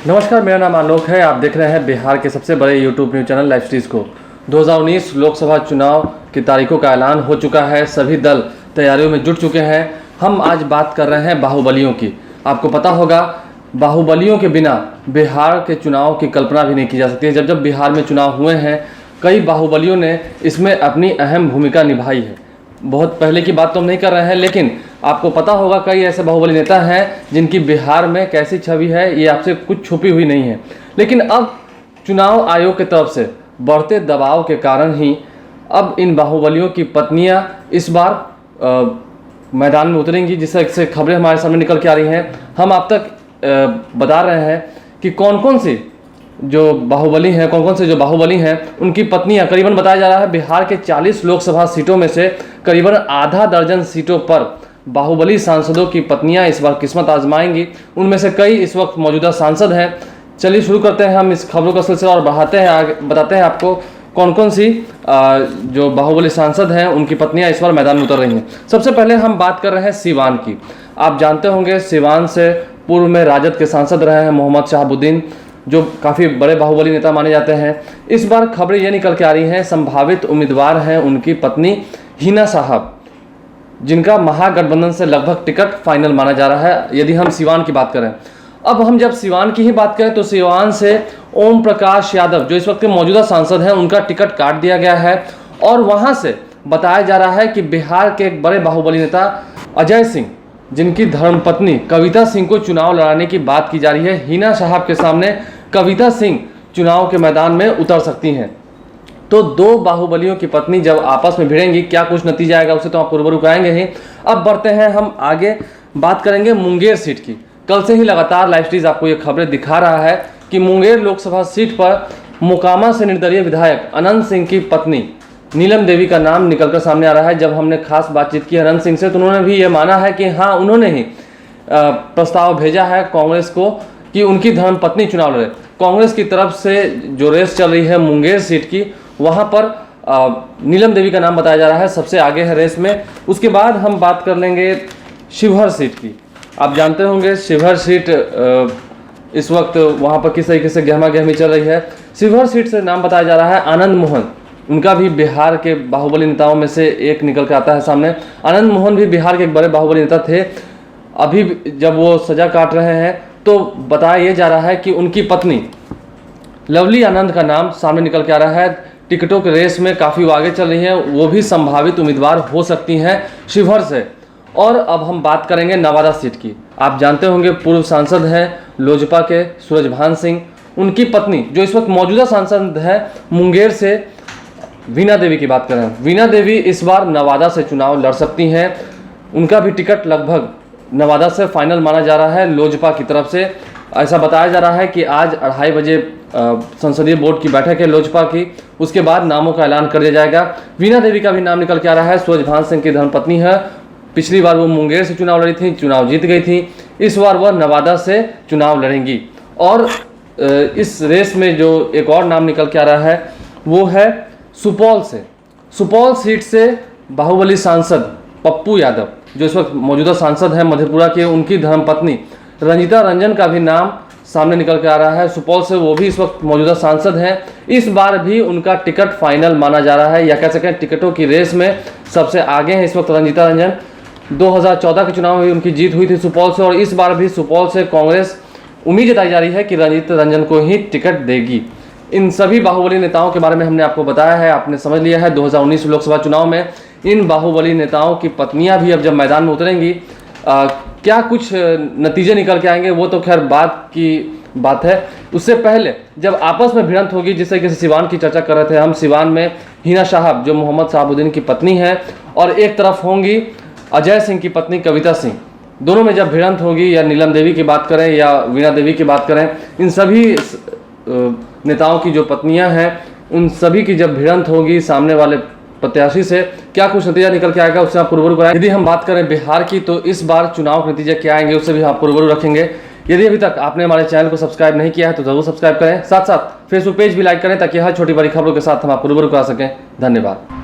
नमस्कार, मेरा नाम आलोक है। आप देख रहे हैं बिहार के सबसे बड़े यूट्यूब न्यूज़ चैनल लाइव स्ट्रीज को। 2019 लोकसभा चुनाव की तारीखों का ऐलान हो चुका है। सभी दल तैयारियों में जुट चुके हैं। हम आज बात कर रहे हैं बाहुबलियों की। आपको पता होगा, बाहुबलियों के बिना बिहार के चुनाव की कल्पना भी नहीं की जा सकती है। जब बिहार में चुनाव हुए हैं, कई बाहुबलियों ने इसमें अपनी अहम भूमिका निभाई है। बहुत पहले की बात तो हम नहीं कर रहे हैं, लेकिन आपको पता होगा कई ऐसे बाहुबली नेता हैं जिनकी बिहार में कैसी छवि है, ये आपसे कुछ छुपी हुई नहीं है। लेकिन अब चुनाव आयोग की तरफ से बढ़ते दबाव के कारण ही अब इन बाहुबलियों की पत्नियां इस बार मैदान में उतरेंगी, जिससे खबरें हमारे सामने निकल के आ रही हैं। हम आप तक बता रहे हैं कि कौन कौन से जो बाहुबली हैं उनकी पत्नियां, करीबन बताया जा रहा है बिहार के 40 लोकसभा सीटों में से करीबन आधा दर्जन सीटों पर बाहुबली सांसदों की पत्नियां इस बार किस्मत आजमाएंगी। उनमें से कई इस वक्त मौजूदा सांसद हैं। चलिए शुरू करते हैं हम इस खबरों का सिलसिला और बताते हैं आपको कौन कौन सी जो बाहुबली सांसद हैं उनकी पत्नियां इस बार मैदान में उतर रही हैं। सबसे पहले हम बात कर रहे हैं सिवान की। आप जानते होंगे, सिवान से पूर्व में राजद के सांसद रहे हैं मोहम्मद शहाबुद्दीन, जो काफ़ी बड़े बाहुबली नेता माने जाते हैं। इस बार खबरें ये निकल के आ रही हैं, संभावित उम्मीदवार हैं उनकी पत्नी हिना साहब, जिनका महागठबंधन से लगभग टिकट फाइनल माना जा रहा है, यदि हम सिवान की बात करें। अब हम जब सिवान की ही बात करें तो सिवान से ओम प्रकाश यादव, जो इस वक्त के मौजूदा सांसद हैं, उनका टिकट काट दिया गया है। और वहाँ से बताया जा रहा है कि बिहार के एक बड़े बाहुबली नेता अजय सिंह, जिनकी धर्मपत्नी कविता सिंह को चुनाव लड़ाने की बात की जा रही है। हिना साहब के सामने कविता सिंह चुनाव के मैदान में उतर सकती हैं। तो दो बाहुबलियों की पत्नी जब आपस में भिड़ेंगी, क्या कुछ नतीजा आएगा उसे तो आप पूर्व रुकाएंगे ही। अब बढ़ते हैं हम आगे, बात करेंगे मुंगेर सीट की। कल से ही लगातार लाइव स्ट्रीज आपको ये खबरें दिखा रहा है कि मुंगेर लोकसभा सीट पर मोकामा से निर्दलीय विधायक अनंत सिंह की पत्नी नीलम देवी का नाम निकलकर सामने आ रहा है। जब हमने खास बातचीत की अनंत सिंह से, तो उन्होंने भी ये माना है कि हाँ, उन्होंने ही प्रस्ताव भेजा है कांग्रेस को कि उनकी धर्मपत्नी चुनाव लड़े। कांग्रेस की तरफ से जो रेस चल रही है मुंगेर सीट की, वहाँ पर नीलम देवी का नाम बताया जा रहा है, सबसे आगे है रेस में। उसके बाद हम बात कर लेंगे शिवहर सीट की। आप जानते होंगे शिवहर सीट इस वक्त वहाँ पर किस तरीके से गहमा गहमी चल रही है। शिवहर सीट से नाम बताया जा रहा है आनंद मोहन, उनका भी बिहार के बाहुबली नेताओं में से एक निकल कर आता है सामने। आनंद मोहन भी बिहार के एक बड़े बाहुबली नेता थे। अभी जब वो सजा काट रहे हैं तो बताया ये जा रहा है कि उनकी पत्नी लवली आनंद का नाम सामने निकल के आ रहा है। टिकटों के रेस में काफ़ी वो आगे चल रही हैं, वो भी संभावित उम्मीदवार हो सकती हैं शिवहर से। और अब हम बात करेंगे नवादा सीट की। आप जानते होंगे पूर्व सांसद हैं लोजपा के सूरजभान सिंह, उनकी पत्नी जो इस वक्त मौजूदा सांसद है मुंगेर से, वीना देवी की बात करें। वीना देवी इस बार नवादा से चुनाव लड़ सकती हैं। उनका भी टिकट लगभग नवादा से फाइनल माना जा रहा है लोजपा की तरफ से। ऐसा बताया जा रहा है कि आज 2:30 बजे संसदीय बोर्ड की बैठक है लोजपा की, उसके बाद नामों का ऐलान कर दिया जाएगा। वीना देवी का भी नाम निकल के आ रहा है, सूरजभान सिंह की धर्मपत्नी है। पिछली बार वो मुंगेर से चुनाव लड़ी थी, चुनाव जीत गई थी। इस बार वह नवादा से चुनाव लड़ेंगी। और इस रेस में जो एक और नाम निकल के आ रहा है वो है सुपौल से। सुपौल सीट से बाहुबली सांसद पप्पू यादव, जो इस वक्त मौजूदा सांसद हैं मधेपुरा के, उनकी धर्मपत्नी रंजिता रंजन का भी नाम सामने निकल के आ रहा है। सुपौल से वो भी इस वक्त मौजूदा सांसद हैं। इस बार भी उनका टिकट फाइनल माना जा रहा है, या कह सकें टिकटों की रेस में सबसे आगे हैं इस वक्त रंजिता रंजन। 2014 के चुनाव में उनकी जीत हुई थी सुपौल से, और इस बार भी सुपौल से कांग्रेस उम्मीद जताई जा रही है कि रंजिता रंजन को ही टिकट देगी। इन सभी बाहुबली नेताओं के बारे में हमने आपको बताया है, आपने समझ लिया है। 2019 लोकसभा चुनाव में इन बाहुबली नेताओं की पत्नियां भी अब जब मैदान में उतरेंगी, क्या कुछ नतीजे निकल के आएंगे वो तो खैर बात है। उससे पहले जब आपस में भिड़ंत होगी, जिस तरीके से सिवान की चर्चा कर रहे थे हम, सिवान में हिना साहब जो मोहम्मद शहाबुद्दीन की पत्नी है, और एक तरफ होंगी अजय सिंह की पत्नी कविता सिंह। दोनों में जब भिड़ंत होगी, या नीलम देवी की बात करें या वीणा देवी की बात करें, इन सभी नेताओं की जो पत्नियां हैं उन सभी की जब भिड़ंत होगी सामने वाले प्रत्याशी से, क्या कुछ नतीजा निकल के आएगा उससे आप पूर्वरु कराएं। यदि हम बात करें बिहार की, तो इस बार चुनाव के नतीजे क्या आएंगे उससे भी आप पूर्वरु रखेंगे। यदि अभी तक आपने हमारे चैनल को सब्सक्राइब नहीं किया है तो जरूर सब्सक्राइब करें, साथ साथ फेसबुक पेज भी लाइक करें, ताकि हर छोटी बड़ी खबरों के साथ हम आप पूर्वरु करा सकें। धन्यवाद।